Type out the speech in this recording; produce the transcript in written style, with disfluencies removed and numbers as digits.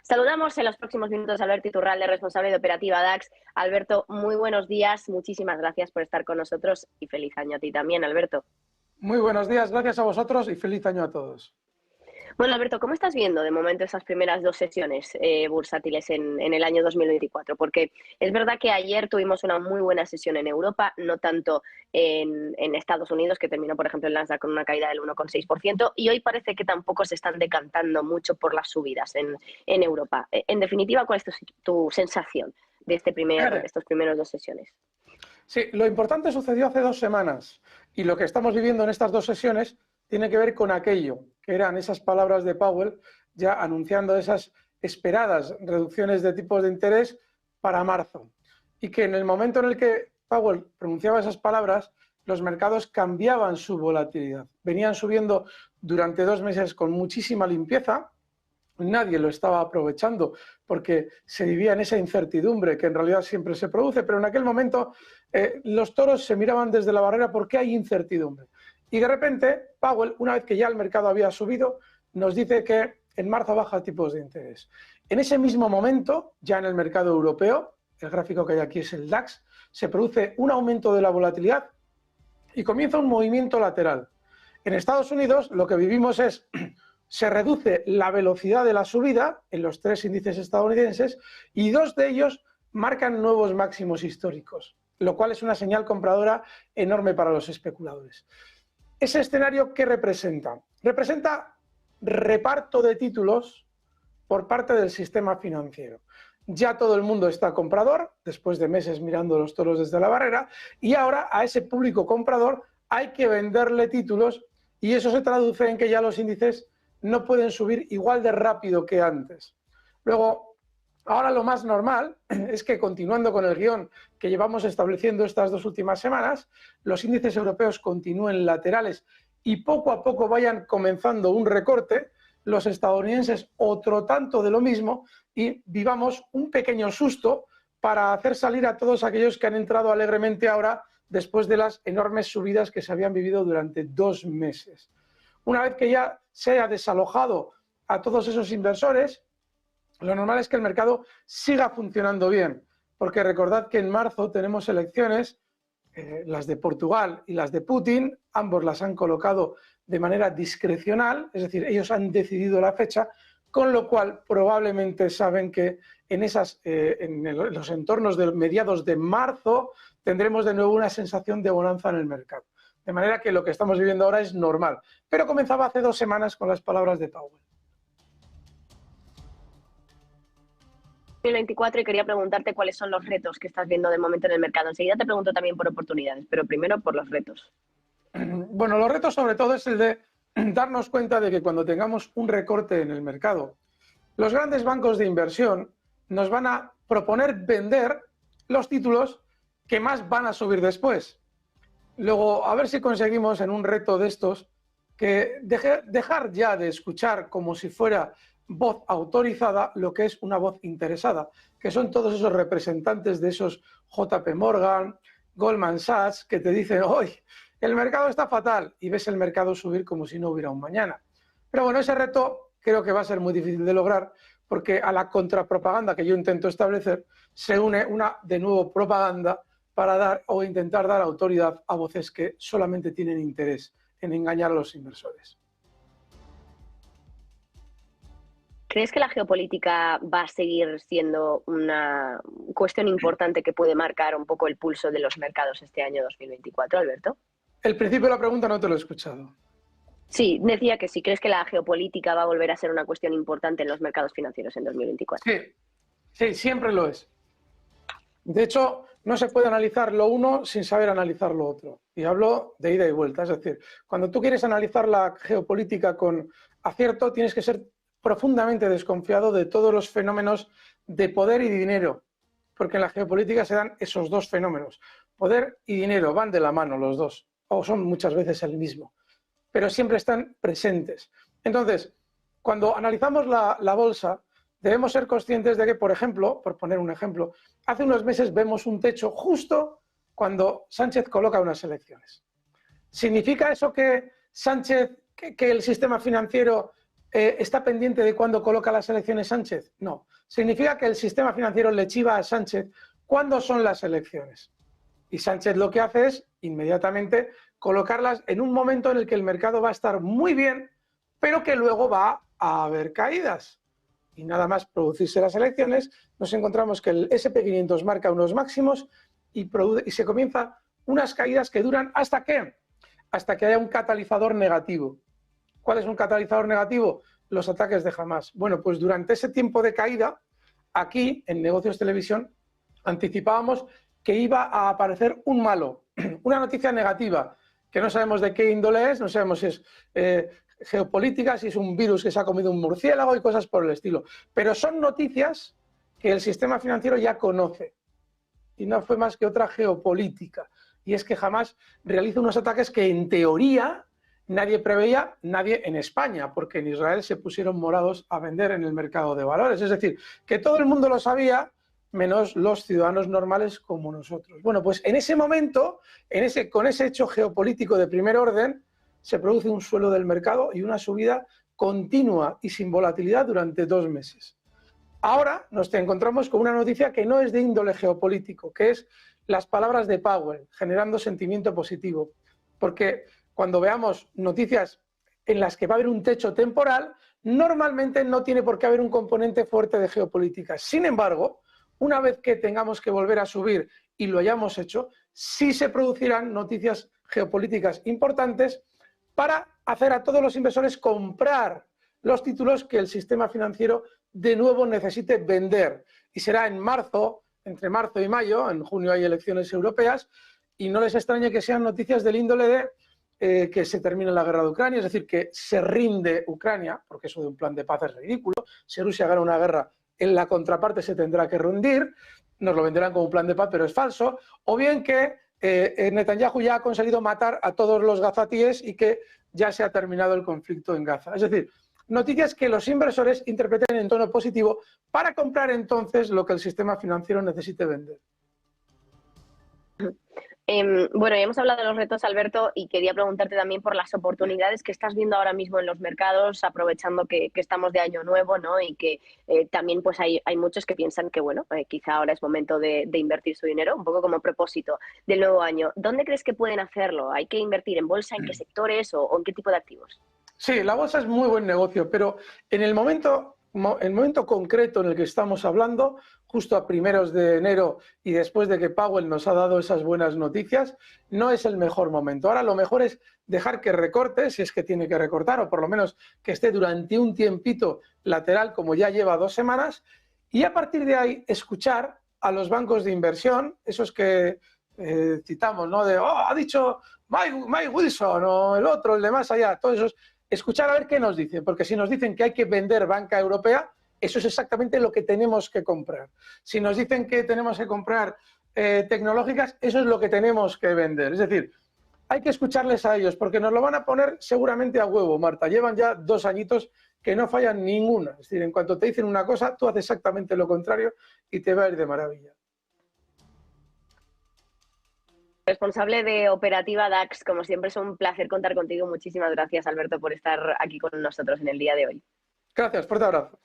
Saludamos en los próximos minutos a Alberto Iturralde, responsable de Operativa DAX. Alberto, muy buenos días, muchísimas gracias por estar con nosotros y feliz año a ti también, Alberto. Muy buenos días, gracias a vosotros y feliz año a todos. Bueno, Alberto, ¿cómo estás viendo de momento esas primeras dos sesiones bursátiles en el año 2024? Porque es verdad que ayer tuvimos una muy buena sesión en Europa, no tanto en Estados Unidos, que terminó, por ejemplo, el Nasdaq con una caída del 1,6%, y hoy parece que tampoco se están decantando mucho por las subidas en Europa. En definitiva, ¿cuál es tu sensación de estos primeros dos sesiones? Sí, lo importante sucedió hace 2 semanas y lo que estamos viviendo en estas 2 sesiones tiene que ver con aquello, que eran esas palabras de Powell ya anunciando esas esperadas reducciones de tipos de interés para marzo. Y que en el momento en el que Powell pronunciaba esas palabras, los mercados cambiaban su volatilidad. Venían subiendo durante 2 meses con muchísima limpieza. Nadie lo estaba aprovechando porque se vivía en esa incertidumbre que en realidad siempre se produce, pero en aquel momento los toros se miraban desde la barrera porque hay incertidumbre. Y de repente, Powell, una vez que ya el mercado había subido, nos dice que en marzo baja tipos de interés. En ese mismo momento, ya en el mercado europeo, el gráfico que hay aquí es el DAX, se produce un aumento de la volatilidad y comienza un movimiento lateral. En Estados Unidos lo que vivimos es, se reduce la velocidad de la subida en los 3 índices estadounidenses y 2 de ellos marcan nuevos máximos históricos, lo cual es una señal compradora enorme para los especuladores. ¿Ese escenario qué representa? Representa reparto de títulos por parte del sistema financiero. Ya todo el mundo está comprador, después de meses mirando los toros desde la barrera, y ahora a ese público comprador hay que venderle títulos y eso se traduce en que ya los índices no pueden subir igual de rápido que antes. Luego, ahora lo más normal es que, continuando con el guión que llevamos estableciendo estas 2 últimas semanas, los índices europeos continúen laterales y poco a poco vayan comenzando un recorte, los estadounidenses otro tanto de lo mismo y vivamos un pequeño susto para hacer salir a todos aquellos que han entrado alegremente ahora después de las enormes subidas que se habían vivido durante 2 meses. Una vez que ya se haya desalojado a todos esos inversores, lo normal es que el mercado siga funcionando bien, porque recordad que en marzo tenemos elecciones, las de Portugal y las de Putin, ambos las han colocado de manera discrecional, es decir, ellos han decidido la fecha, con lo cual probablemente saben que en los entornos de mediados de marzo tendremos de nuevo una sensación de bonanza en el mercado. De manera que lo que estamos viviendo ahora es normal, pero comenzaba hace 2 semanas con las palabras de Powell. 2024 y quería preguntarte cuáles son los retos que estás viendo de momento en el mercado. Enseguida te pregunto también por oportunidades, pero primero por los retos. Bueno, los retos sobre todo es el de darnos cuenta de que cuando tengamos un recorte en el mercado, los grandes bancos de inversión nos van a proponer vender los títulos que más van a subir después. Luego, a ver si conseguimos en un reto de estos que dejar ya de escuchar como si fuera voz autorizada lo que es una voz interesada, que son todos esos representantes de esos JP Morgan, Goldman Sachs, que te dicen, hoy el mercado está fatal, y ves el mercado subir como si no hubiera un mañana. Pero bueno, ese reto creo que va a ser muy difícil de lograr, porque a la contrapropaganda que yo intento establecer se une una, de nuevo, propaganda para dar o intentar dar autoridad a voces que solamente tienen interés en engañar a los inversores. ¿Crees que la geopolítica va a seguir siendo una cuestión importante que puede marcar un poco el pulso de los mercados este año 2024, Alberto? El principio de la pregunta no te lo he escuchado. Sí, decía que sí. ¿Crees que la geopolítica va a volver a ser una cuestión importante en los mercados financieros en 2024? Sí, siempre lo es. De hecho, no se puede analizar lo uno sin saber analizar lo otro. Y hablo de ida y vuelta. Es decir, cuando tú quieres analizar la geopolítica con acierto, tienes que ser profundamente desconfiado de todos los fenómenos de poder y dinero, porque en la geopolítica se dan esos 2 fenómenos. Poder y dinero van de la mano los dos, o son muchas veces el mismo, pero siempre están presentes. Entonces, cuando analizamos la bolsa, debemos ser conscientes de que, por ejemplo, por poner un ejemplo, hace unos meses vemos un techo justo cuando Sánchez coloca unas elecciones. ¿Significa eso que Sánchez, que el sistema financiero ¿está pendiente de cuándo coloca las elecciones Sánchez? No. Significa que el sistema financiero le chiva a Sánchez cuándo son las elecciones. Y Sánchez lo que hace es inmediatamente colocarlas en un momento en el que el mercado va a estar muy bien, pero que luego va a haber caídas. Y nada más producirse las elecciones, nos encontramos que el SP500 marca unos máximos y se comienza unas caídas que duran ¿hasta qué? Hasta que haya un catalizador negativo. ¿Cuál es un catalizador negativo? Los ataques de Hamás. Bueno, pues durante ese tiempo de caída, aquí en Negocios Televisión, anticipábamos que iba a aparecer un malo, una noticia negativa, que no sabemos de qué índole es, no sabemos si es geopolítica, si es un virus que se ha comido un murciélago y cosas por el estilo. Pero son noticias que el sistema financiero ya conoce. Y no fue más que otra geopolítica. Y es que Hamás realiza unos ataques que en teoría nadie preveía, nadie en España, porque en Israel se pusieron morados a vender en el mercado de valores. Es decir, que todo el mundo lo sabía, menos los ciudadanos normales como nosotros. Bueno, pues en ese momento, con ese hecho geopolítico de primer orden, se produce un suelo del mercado y una subida continua y sin volatilidad durante 2 meses. Ahora nos encontramos con una noticia que no es de índole geopolítico, que es las palabras de Powell, generando sentimiento positivo. Porque cuando veamos noticias en las que va a haber un techo temporal, normalmente no tiene por qué haber un componente fuerte de geopolítica. Sin embargo, una vez que tengamos que volver a subir y lo hayamos hecho, sí se producirán noticias geopolíticas importantes para hacer a todos los inversores comprar los títulos que el sistema financiero de nuevo necesite vender. Y será en marzo, entre marzo y mayo, en junio hay elecciones europeas, y no les extrañe que sean noticias del índole de que se termine la guerra de Ucrania, es decir, que se rinde Ucrania, porque eso de un plan de paz es ridículo. Si Rusia gana una guerra, en la contraparte se tendrá que rendir, nos lo venderán como un plan de paz, pero es falso, o bien que Netanyahu ya ha conseguido matar a todos los gazatíes y que ya se ha terminado el conflicto en Gaza. Es decir, noticias que los inversores interpreten en tono positivo para comprar entonces lo que el sistema financiero necesite vender. Bueno, ya hemos hablado de los retos, Alberto, y quería preguntarte también por las oportunidades que estás viendo ahora mismo en los mercados, aprovechando que estamos de año nuevo, ¿no? Y que también pues hay muchos que piensan que, bueno, quizá ahora es momento de invertir su dinero, un poco como propósito del nuevo año. ¿Dónde crees que pueden hacerlo? ¿Hay que invertir en bolsa? ¿En qué sectores o en qué tipo de activos? Sí, la bolsa es muy buen negocio, pero en el momento concreto en el que estamos hablando, justo a primeros de enero y después de que Powell nos ha dado esas buenas noticias, no es el mejor momento. Ahora lo mejor es dejar que recorte, si es que tiene que recortar, o por lo menos que esté durante un tiempito lateral, como ya lleva 2 semanas, y a partir de ahí escuchar a los bancos de inversión, esos que citamos, ¿no? Ha dicho Mike Wilson o el otro, el de más allá, todos esos. Escuchar a ver qué nos dicen, porque si nos dicen que hay que vender banca europea, eso es exactamente lo que tenemos que comprar. Si nos dicen que tenemos que comprar tecnológicas, eso es lo que tenemos que vender. Es decir, hay que escucharles a ellos, porque nos lo van a poner seguramente a huevo, Marta. Llevan ya 2 añitos que no fallan ninguna. Es decir, en cuanto te dicen una cosa, tú haces exactamente lo contrario y te va a ir de maravilla. Responsable de operativa DAX, como siempre es un placer contar contigo. Muchísimas gracias, Alberto, por estar aquí con nosotros en el día de hoy. Gracias, fuerte abrazo.